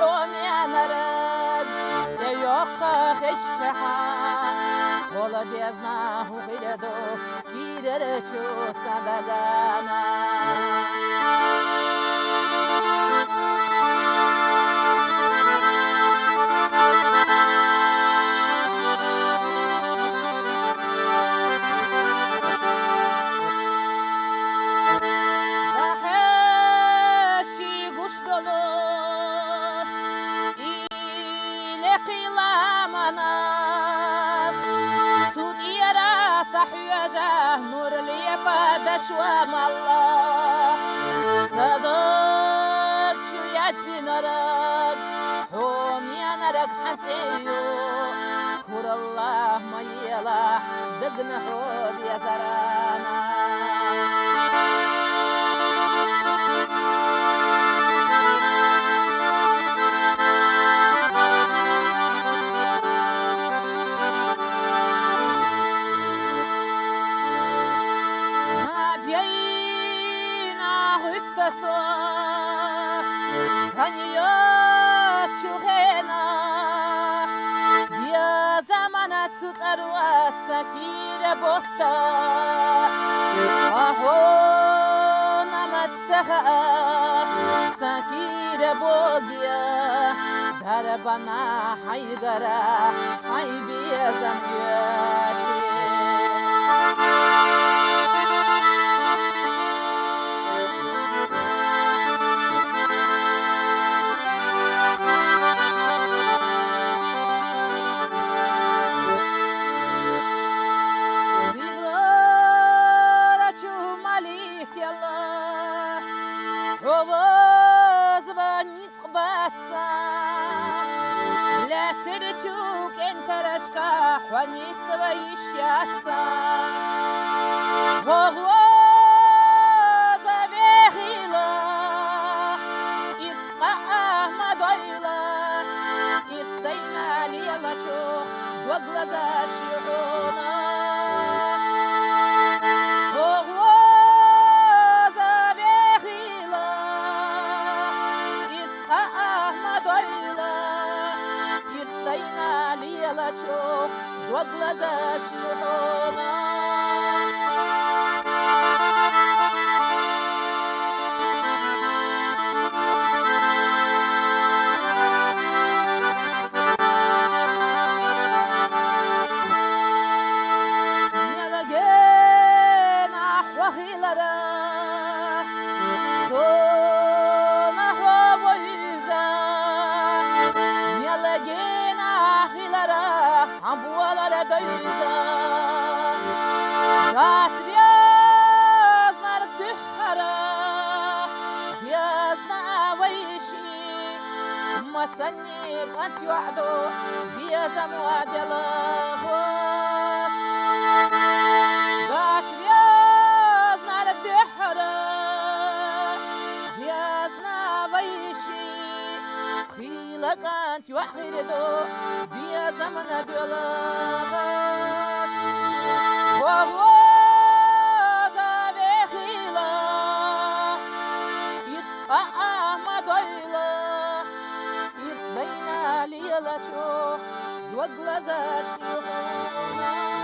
حوميانرد سيوقع خشها Холодезна ухиреду киреречу садагана Захеши гуштоло ile qilamanаш Суд иера сахюажа нур лепа дашвам Аллах Садак чуясинарак хом янарак хантею Кураллах майела дагна ход язарана Sakire botta aho namatsaha sakire bogia darabana haygara haybiyazam yashi Хванись свои счастья, Богу заверила, Исха Ахмадойла, Истайна лелачу, До глаза широна. Богу заверила, Исха Ахмадойла, Истайна лелачу, До глаза широна. Нелегена хвахилара, Сона хвабоиза, Нелегена хилара, Амбуалара дойза, Ратвязна рдыхара, Вязна авайши, Масанник антюаду, Вяза муадела хош. Ратвязна рдыхара, Вязна авайши, Хилак антюахиреду, Вяза манадела хош. Вовоза вехила, Исха Ахмадойла, Исдайна лелачу, До глаза широна.